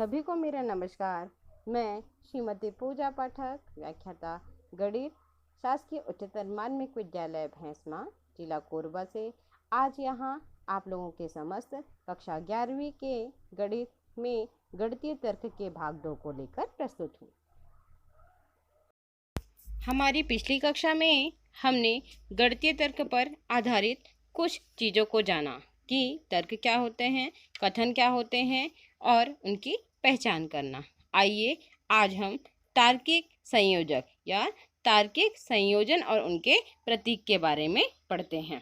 सभी को मेरा नमस्कार। मैं श्रीमती पूजा पाठक, व्याख्याता गणित, शासकीय उच्चतर माध्यमिक विद्यालय भैंसमा, जिला कोरबा से आज यहाँ आप लोगों के समस्त कक्षा 11वीं के गणित में गणितीय तर्क के भाग 2 को लेकर प्रस्तुत हूँ। हमारी पिछली कक्षा में हमने गणितीय तर्क पर आधारित कुछ चीज़ों को जाना कि तर्क क्या होते हैं, कथन क्या होते हैं और उनकी पहचान करना। आइए आज हम तार्किक संयोजक या तार्किक संयोजन और उनके प्रतीक के बारे में पढ़ते हैं।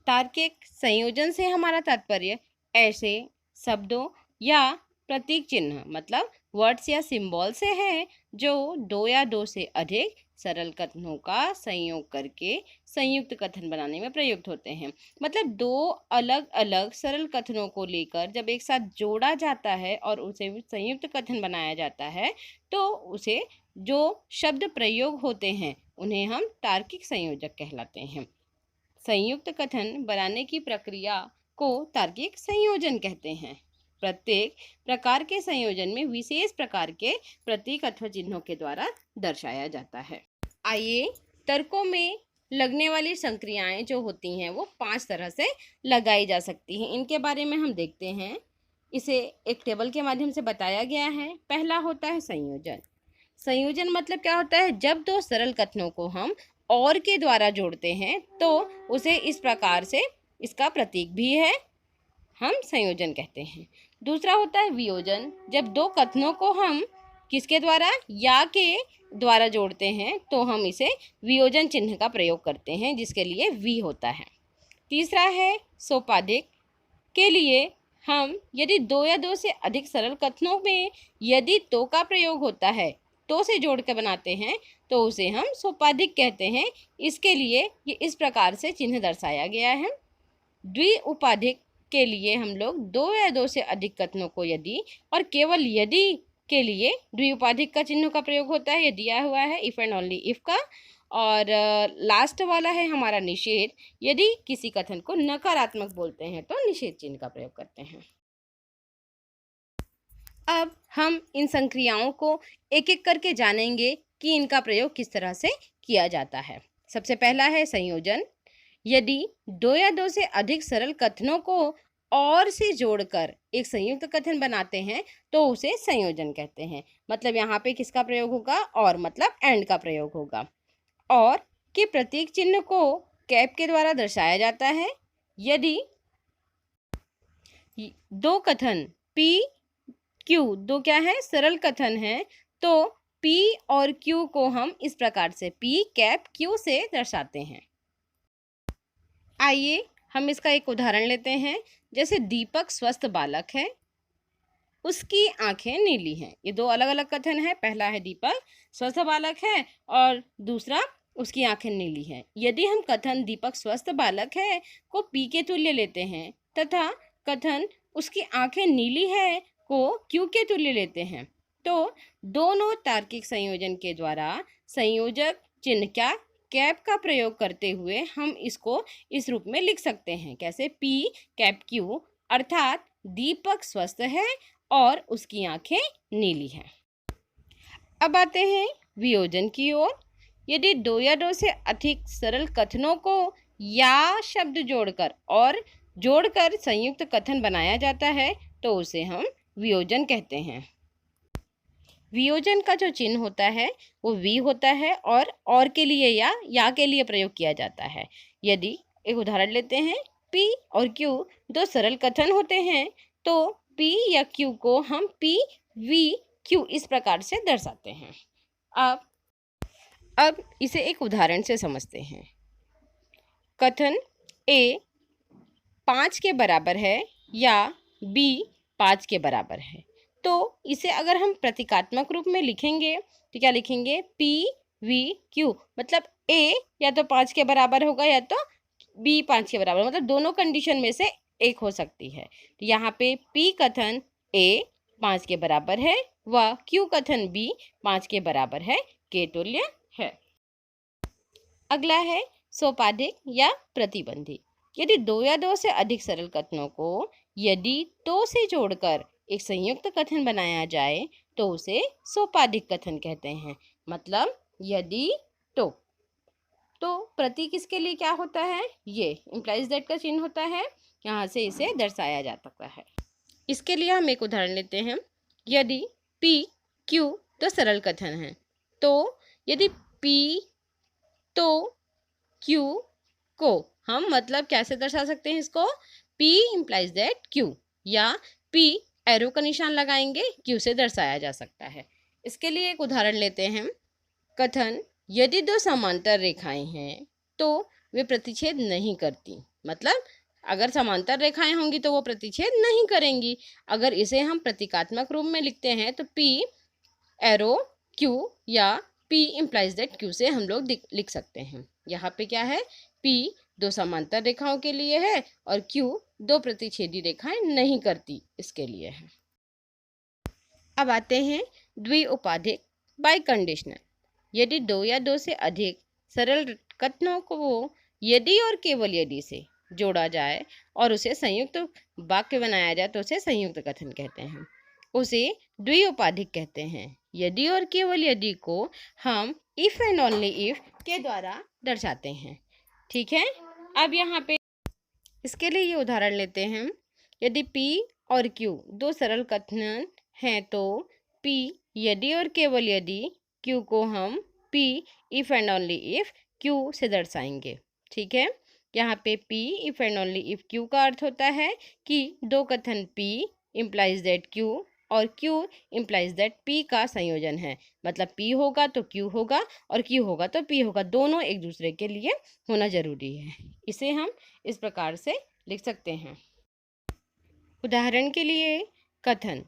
तार्किक संयोजन से हमारा तात्पर्य ऐसे शब्दों या प्रतीक चिन्ह मतलब वर्ड्स या सिंबल से है जो दो या दो से अधिक सरल कथनों का संयोग करके संयुक्त कथन बनाने में प्रयुक्त होते हैं। मतलब दो अलग अलग सरल कथनों को लेकर जब एक साथ जोड़ा जाता है और उसे संयुक्त कथन बनाया जाता है तो उसे जो शब्द प्रयोग होते हैं उन्हें हम तार्किक संयोजक कहलाते हैं। संयुक्त कथन बनाने की प्रक्रिया को तार्किक संयोजन कहते हैं। प्रत्येक प्रकार के संयोजन में विशेष प्रकार के प्रतीक अथवा चिन्हों के द्वारा दर्शाया जाता है। आइए तर्कों में लगने वाली संक्रियाएं जो होती हैं वो 5 तरह से लगाई जा सकती हैं। इनके बारे में हम देखते हैं। इसे एक टेबल के माध्यम से बताया गया है। पहला होता है संयोजन। संयोजन मतलब क्या होता है, जब दो सरल कथनों को हम और के द्वारा जोड़ते हैं तो उसे इस प्रकार से इसका प्रतीक भी है, हम संयोजन कहते हैं। दूसरा होता है वियोजन। जब दो कथनों को हम किसके द्वारा, या के द्वारा जोड़ते हैं तो हम इसे वियोजन चिन्ह का प्रयोग करते हैं जिसके लिए वी होता है। तीसरा है सोपाधिक। के लिए हम यदि दो या दो से अधिक सरल कथनों में यदि तो का प्रयोग होता है, तो से जोड़ के बनाते हैं तो उसे हम सोपाधिक कहते हैं। इसके लिए ये इस प्रकार से चिन्ह दर्शाया गया है। द्विउपाधिक के लिए हम लोग दो या दो से अधिक कथनों को यदि और केवल यदि के लिए द्विउपाधिक का चिन्ह का प्रयोग होता है। ये दिया हुआ है इफ एंड ओनली इफ का। और लास्ट वाला है हमारा निषेध। यदि किसी कथन को नकारात्मक बोलते हैं तो निषेध चिन्ह का प्रयोग करते हैं। अब हम इन संक्रियाओं को एक एक करके जानेंगे कि इनका प्रयोग किस तरह से किया जाता है। सबसे पहला है संयोजन। यदि दो या दो से अधिक सरल कथनों को और से जोड़कर एक संयुक्त कथन बनाते हैं तो उसे संयोजन कहते हैं। मतलब यहाँ पे किसका प्रयोग होगा, और मतलब एंड का प्रयोग होगा। और के प्रतीक चिन्ह को कैप के द्वारा दर्शाया जाता है। यदि दो कथन पी क्यू, दो क्या है, सरल कथन है, तो पी और क्यू को हम इस प्रकार से पी कैप क्यू से दर्शाते हैं। आइए हम इसका एक उदाहरण लेते हैं। जैसे दीपक स्वस्थ बालक है, उसकी आंखें नीली हैं। ये दो अलग अलग कथन है। पहला है दीपक स्वस्थ बालक है और दूसरा उसकी आंखें नीली हैं। यदि हम कथन दीपक स्वस्थ बालक है को पी के तुल्य लेते हैं तथा कथन उसकी आंखें नीली है को क्यू के तुल्य लेते हैं तो दोनों तार्किक संयोजन के द्वारा संयोजक चिन्ह क्या, कैप का प्रयोग करते हुए हम इसको इस रूप में लिख सकते हैं। कैसे, पी कैप क्यू, अर्थात दीपक स्वस्थ है और उसकी आंखें नीली हैं। अब आते हैं वियोजन की ओर। यदि दो या दो से अधिक सरल कथनों को या शब्द जोड़कर और जोड़कर संयुक्त कथन बनाया जाता है तो उसे हम वियोजन कहते हैं। वियोजन का जो चिन्ह होता है वो वी होता है और के लिए या के लिए प्रयोग किया जाता है। यदि एक उदाहरण लेते हैं, पी और क्यू दो सरल कथन होते हैं तो पी या क्यू को हम पी वी क्यू इस प्रकार से दर्शाते हैं। अब इसे एक उदाहरण से समझते हैं। कथन ए 5 के बराबर है या बी 5 के बराबर है, तो इसे अगर हम प्रतीकात्मक रूप में लिखेंगे तो क्या लिखेंगे, पी वी क्यू। मतलब ए या तो 5 के बराबर होगा या तो बी 5 के बराबर, मतलब दोनों कंडीशन में से एक हो सकती है। तो यहाँ पे पी कथन ए 5 के बराबर है व क्यू कथन बी 5 के बराबर है, के तुल्य है। अगला है सोपाधिक या प्रतिबंधी। यदि दो या दो से अधिक सरल कथनों को यदि तो से जोड़कर एक संयुक्त कथन बनाया जाए तो उसे सोपाधिक कथन कहते हैं। मतलब यदि तो प्रतीक इसके लिए क्या होता है, ये इम्प्लाइज दैट का चिन्ह होता है, यहाँ से इसे दर्शाया जा सकता है। इसके लिए हम एक उदाहरण लेते हैं। यदि P Q तो सरल कथन है, तो यदि P तो Q को हम मतलब कैसे दर्शा सकते हैं इसको, P इम्प्लाइज दैट Q, या P एरो का निशान लगाएंगे Q से दर्शाया जा सकता है। इसके लिए एक उदाहरण लेते हैं। कथन यदि दो समांतर रेखाएं हैं तो वे प्रतिच्छेद नहीं करती। मतलब अगर समांतर रेखाएं होंगी तो वो प्रतिच्छेद नहीं करेंगी। अगर इसे हम प्रतीकात्मक रूप में लिखते हैं तो P एरो Q या P इम्प्लाइज दैट Q से हम लोग लिख सकते हैं। यहाँ पे क्या है, P दो समांतर रेखाओं के लिए है और Q दो प्रतिच्छेदी रेखाएं नहीं करती इसके लिए है। अब आते हैं द्विउपाधिक बाई कंडीशनल। यदि दो या दो से अधिक सरल कथनों को यदि और केवल यदि से जोड़ा जाए और उसे संयुक्त वाक्य बनाया जाए तो उसे संयुक्त कथन कहते हैं, उसे द्विउपाधिक कहते हैं। यदि और केवल यदि को हम इफ एंड ओनली इफ के द्वारा दर्शाते हैं। ठीक है, अब यहाँ पे इसके लिए ये उदाहरण लेते हैं। यदि P और Q दो सरल कथन हैं तो P यदि और केवल यदि Q को हम P if and only if Q से दर्शाएंगे। ठीक है, यहाँ पे P if and only if Q का अर्थ होता है कि दो कथन P इम्प्लाइज दैट Q और Q इम्प्लाइज दैट P का संयोजन है। मतलब P होगा तो Q होगा और Q होगा तो P होगा, दोनों एक दूसरे के लिए होना जरूरी है। इसे हम इस प्रकार से लिख सकते हैं। उदाहरण के लिए कथन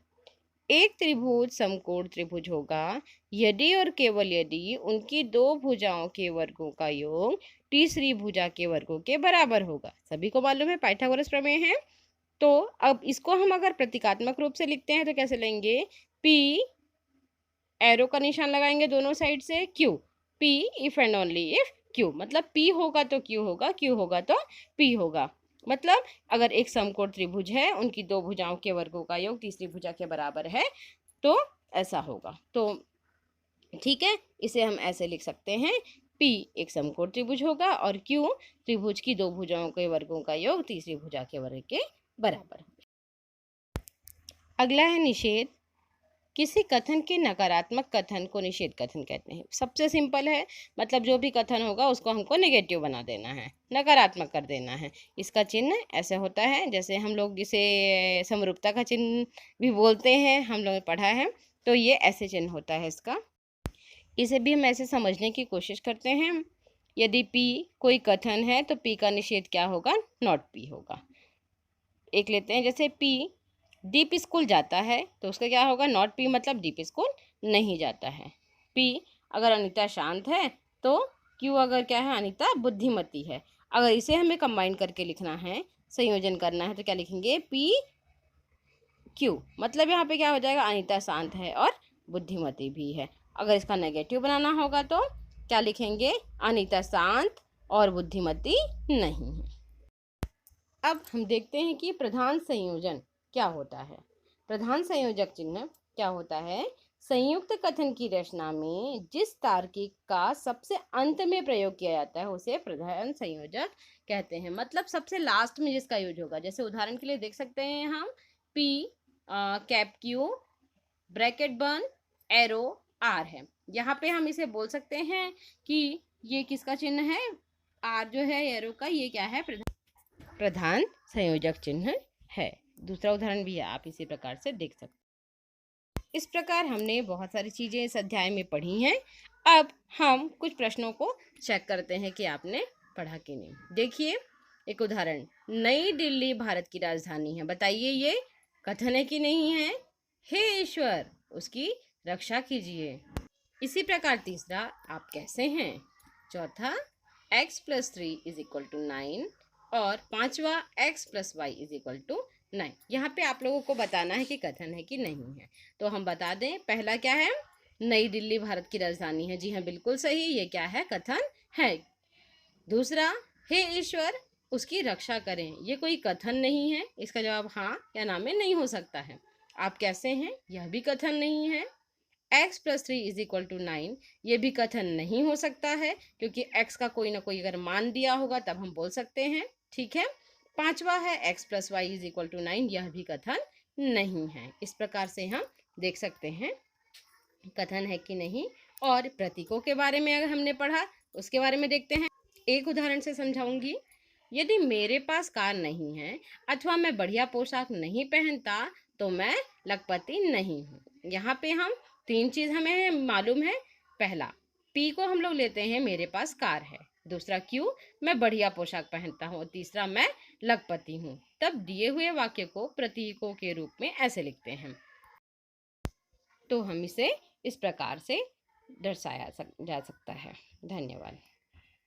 एक त्रिभुज समकोण त्रिभुज होगा यदि और केवल यदि उनकी दो भुजाओं के वर्गों का योग तीसरी भुजा के वर्गों के बराबर होगा। सभी को मालूम है पाइथागोरस प्रमेय है। तो अब इसको हम अगर प्रतीकात्मक रूप से लिखते हैं तो कैसे लेंगे, P एरो का निशान लगाएंगे दोनों साइड से, Q P if and only if Q, मतलब P होगा तो Q होगा, Q होगा तो P होगा। मतलब अगर एक समकोण त्रिभुज है, उनकी दो भुजाओं के वर्गों का योग तीसरी भुजा के बराबर है तो ऐसा होगा। तो ठीक है, इसे हम ऐसे लिख सकते हैं, P एक समकोण त्रिभुज होगा और Q त्रिभुज की दो भुजाओं के वर्गों का योग तीसरी भुजा के वर्ग के बराबर। अगला है निषेध। किसी कथन के नकारात्मक कथन को निषेध कथन कहते हैं। सबसे सिंपल है, मतलब जो भी कथन होगा उसको हमको नेगेटिव बना देना है, नकारात्मक कर देना है। इसका चिन्ह ऐसे होता है, जैसे हम लोग इसे समरूपता का चिन्ह भी बोलते हैं, हम लोगों ने पढ़ा है। तो ये ऐसे चिन्ह होता है इसका। इसे भी हम ऐसे समझने की कोशिश करते हैं। यदि P कोई कथन है तो P का निषेध क्या होगा, नॉट P होगा। एक लेते हैं, जैसे P दीप स्कूल जाता है तो उसका क्या होगा, नॉट P, मतलब दीप स्कूल नहीं जाता है। P अगर अनीता शांत है तो Q अगर क्या है, अनीता बुद्धिमती है। अगर इसे हमें कंबाइन करके लिखना है, संयोजन करना है, तो क्या लिखेंगे, P Q, मतलब यहाँ पे क्या हो जाएगा, अनीता शांत है और बुद्धिमती भी है। अगर इसका नेगेटिव बनाना होगा तो क्या लिखेंगे, अनीता शांत और बुद्धिमती नहीं है। अब हम देखते हैं कि प्रधान संयोजन क्या होता है। प्रधान संयोजक चिन्ह क्या होता है, संयुक्त कथन की रचना में जिस तार्किक का सबसे अंत में प्रयोग किया जाता है उसे प्रधान संयोजक कहते हैं। मतलब सबसे लास्ट में जिसका यूज होगा। जैसे उदाहरण के लिए देख सकते हैं हम, P कैप Q ब्रैकेट बन एरो R है। यहाँ पे हम इसे बोल सकते हैं कि ये किसका चिन्ह है, R जो है एरो का, ये क्या है, प्रधान संयोजक चिन्ह है। दूसरा उदाहरण भी है, आप इसी प्रकार से देख सकते हैं। इस प्रकार हमने बहुत सारी चीज़ें इस अध्याय में पढ़ी हैं। अब हम कुछ प्रश्नों को चेक करते हैं कि आपने पढ़ा कि नहीं। देखिए एक उदाहरण, नई दिल्ली भारत की राजधानी है, बताइए ये कथन है कि नहीं है, हे ईश्वर उसकी रक्षा कीजिए। इसी प्रकार तीसरा, आप कैसे हैं। चौथा, x + 3 = 9 और पांचवा x + y = 9। यहाँ पे आप लोगों को बताना है कि कथन है कि नहीं है। तो हम बता दें, पहला क्या है, नई दिल्ली भारत की राजधानी है, जी हाँ बिल्कुल सही, ये क्या है, कथन है। दूसरा, हे ईश्वर उसकी रक्षा करें। ये कोई कथन नहीं है। इसका जवाब हाँ या ना में नहीं हो सकता है। आप कैसे हैं, यह भी कथन नहीं है। x + 3 = 9, ये भी कथन नहीं हो सकता है, क्योंकि x का कोई ना कोई अगर मान दिया होगा तब हम बोल सकते हैं। ठीक है। पांचवा है x + y = 9, यह भी कथन नहीं है। इस प्रकार से हम देख सकते हैं कथन है कि नहीं। और प्रतीकों के बारे में अगर हमने पढ़ा, उसके बारे में देखते हैं। एक उदाहरण से समझाऊंगी। यदि मेरे पास कार नहीं है अथवा मैं बढ़िया पोशाक नहीं पहनता तो मैं लखपति नहीं हूँ। यहाँ पे हम तीन चीज हमें मालूम है। पहला, पी को हम लोग लेते हैं मेरे पास कार है। दूसरा, क्यों, मैं बढ़िया पोशाक पहनता हूँ। तीसरा, मैं लखपति हूँ। तब दिए हुए वाक्य को प्रतीकों के रूप में ऐसे लिखते हैं। तो हम इसे इस प्रकार से दर्शाया जा सकता है। धन्यवाद।